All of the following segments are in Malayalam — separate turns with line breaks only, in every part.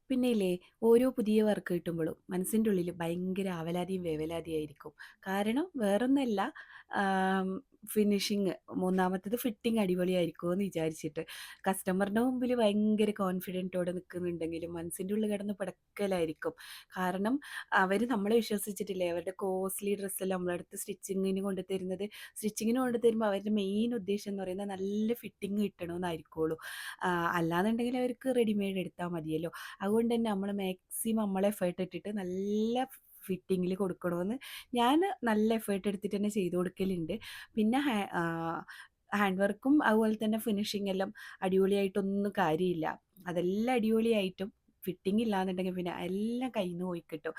പിന്നെയില്ലേ, ഓരോ പുതിയ വർക്ക് കിട്ടുമ്പോഴും മനസ്സിൻ്റെ ഉള്ളിൽ ഭയങ്കര ആവലാതിയും വേവലാതിയും ആയിരിക്കും. കാരണം വേറൊന്നല്ല, ഫിനിഷിങ്, മൂന്നാമത്തത് ഫിറ്റിംഗ് അടിപൊളിയായിരിക്കുമോ എന്ന് വിചാരിച്ചിട്ട്. കസ്റ്റമറിൻ്റെ മുമ്പിൽ ഭയങ്കര കോൺഫിഡൻറ്റോടെ നിൽക്കുന്നുണ്ടെങ്കിലും മനസ്സിൻ്റെ ഉള്ളിൽ കിടന്ന് പിടക്കലായിരിക്കും. കാരണം അവർ നമ്മളെ വിശ്വസിച്ചിട്ടില്ലേ അവരുടെ കോസ്റ്റ്ലി ഡ്രസ്സെല്ലാം നമ്മളടുത്ത് സ്റ്റിച്ചിങ്ങിന് കൊണ്ട് തരുന്നത്. സ്റ്റിച്ചിങ്ങിന് കൊണ്ട് തരുമ്പോൾ അവരുടെ മെയിൻ ഉദ്ദേശം എന്ന് പറയുന്നത് നല്ല ഫിറ്റിംഗ് കിട്ടണമെന്നായിരിക്കുള്ളൂ. അല്ലാന്നുണ്ടെങ്കിൽ അവർക്ക് റെഡിമെയ്ഡ് എടുത്താൽ മതിയല്ലോ. അതുകൊണ്ട് തന്നെ നമ്മൾ മാക്സിമം നമ്മളെ എഫേർട്ട് ഇട്ടിട്ട് നല്ല ഫിറ്റിങ്ങിൽ കൊടുക്കണമെന്ന് ഞാൻ നല്ല എഫേർട്ട് എടുത്തിട്ട് തന്നെ ചെയ്ത് കൊടുക്കലുണ്ട്. പിന്നെ ഹാൻഡ് വർക്കും അതുപോലെ തന്നെ ഫിനിഷിംഗ് എല്ലാം അടിപൊളിയായിട്ടൊന്നും കാര്യമില്ല. അതെല്ലാം അടിപൊളിയായിട്ടും ഫിറ്റിംഗ് ഇല്ലാന്നുണ്ടെങ്കിൽ പിന്നെ എല്ലാം കയ്യിൽ നിന്ന് പോയി കിട്ടും.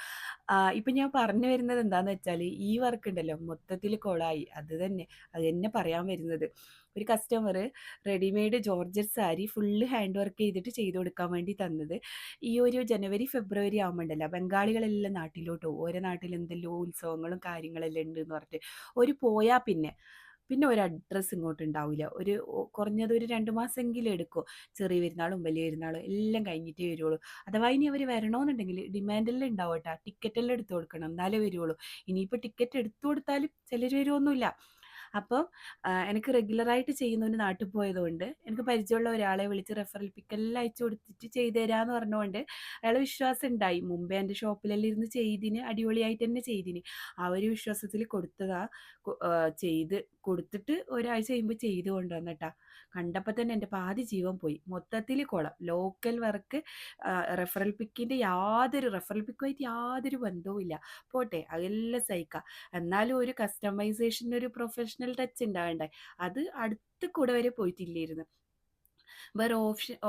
ഇപ്പം ഞാൻ പറഞ്ഞു വരുന്നത് എന്താണെന്ന് വെച്ചാൽ, ഈ വർക്ക് ഉണ്ടല്ലോ മൊത്തത്തിൽ കൊളായി. അത് തന്നെ പറയാൻ വരുന്നത്. ഒരു customer readymade georgette sari full hand work ചെയ്തിട്ട് ചെയ്ത് കൊടുക്കാൻ വേണ്ടി തന്നത്. ഈ ഒരു ജനുവരി ഫെബ്രുവരി ആകുമ്പോണ്ടല്ലോ ബംഗാളികളെല്ലാം നാട്ടിലോട്ട് പോകും. ഓരോ നാട്ടിൽ എന്തെല്ലോ ഉത്സവങ്ങളും കാര്യങ്ങളെല്ലാം ഉണ്ട് എന്ന് പറഞ്ഞിട്ട് ഒരു പോയാൽ പിന്നെ ഒരു അഡ്രസ്സ് ഇങ്ങോട്ട് ഉണ്ടാവില്ല. കുറഞ്ഞത് ഒരു 2 മാസമെങ്കിലും എടുക്കും. ചെറിയ പെരുന്നാളും വലിയ പെരുന്നാളും എല്ലാം കഴിഞ്ഞിട്ടേ വരുള്ളൂ. അഥവാ ഇനി അവർ വരണമെന്നുണ്ടെങ്കിൽ ഡിമാൻഡെല്ലാം ഉണ്ടാവും കേട്ടോ, ടിക്കറ്റെല്ലാം എടുത്ത് കൊടുക്കണം എന്നാലേ വരുള്ളൂ. ഇനിയിപ്പോൾ ടിക്കറ്റ് എടുത്തു കൊടുത്താലും ചിലർ വരുമൊന്നുമില്ല. അപ്പം എനിക്ക് റെഗുലറായിട്ട് ചെയ്യുന്നവന് നാട്ടിൽ പോയതുകൊണ്ട് എനിക്ക് പരിചയമുള്ള ഒരാളെ വിളിച്ച് റെഫറൽ പിക്കെല്ലാം അയച്ചു കൊടുത്തിട്ട് ചെയ്തു തരാമെന്ന് പറഞ്ഞുകൊണ്ട് അയാളെ വിശ്വാസം ഉണ്ടായി. മുമ്പേ എൻ്റെ ഷോപ്പിലെല്ലാം ഇരുന്ന് ചെയ്തിന്, അടിപൊളിയായിട്ട് തന്നെ ചെയ്തിന്. ആ ഒരു വിശ്വാസത്തിൽ കൊടുത്തതാ. ചെയ്ത് കൊടുത്തിട്ട് ഒരാഴ്ച കഴിയുമ്പോൾ ചെയ്ത് കൊണ്ടുവന്നിട്ടാ. കണ്ടപ്പോൾ തന്നെ എൻ്റെ പാതി ജീവൻ പോയി. മൊത്തത്തിൽ കുളം. ലോക്കൽ വർക്ക്, റെഫറൽ പിക്കുമായിട്ട് യാതൊരു ബന്ധവുമില്ല. പോട്ടെ, അതെല്ലാം സഹിക്കാം. എന്നാലും ഒരു കസ്റ്റമൈസേഷൻ, ഒരു പ്രൊഫഷണൽ ടച്ച് ഉണ്ടാവണ്ടേ. അത് അടുത്ത് കൂടെ വരെ പോയിട്ടില്ലായിരുന്നു. വേറെ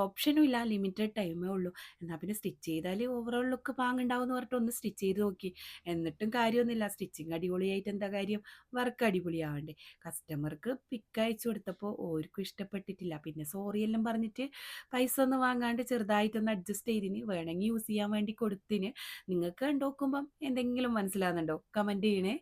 ഓപ്ഷനും ഇല്ല, ലിമിറ്റഡ് ടൈമേ ഉള്ളൂ. എന്നാൽ പിന്നെ സ്റ്റിച്ച് ചെയ്താൽ ഓവറോൾ ലുക്ക് പാങ്ങുണ്ടാവും എന്ന് പറഞ്ഞിട്ട് ഒന്ന് സ്റ്റിച്ച് ചെയ്ത് നോക്കി. എന്നിട്ടും കാര്യമൊന്നുമില്ല. സ്റ്റിച്ചിങ് അടിപൊളിയായിട്ട് എന്താ കാര്യം, വർക്ക് അടിപൊളിയാവണ്ടേ. കസ്റ്റമർക്ക് പിക്ക് അയച്ചു കൊടുത്തപ്പോൾ ഓർക്കും ഇഷ്ടപ്പെട്ടിട്ടില്ല. പിന്നെ സോറി എല്ലാം പറഞ്ഞിട്ട് പൈസ ഒന്നും വാങ്ങാണ്ട് ചെറുതായിട്ടൊന്ന് അഡ്ജസ്റ്റ് ചെയ്തിന്. വേണമെങ്കിൽ യൂസ് ചെയ്യാൻ വേണ്ടി കൊടുത്തിന്. നിങ്ങൾക്ക് കണ്ടു നോക്കുമ്പം എന്തെങ്കിലും മനസ്സിലാകുന്നുണ്ടോ? കമൻറ്റ് ചെയ്യണേ.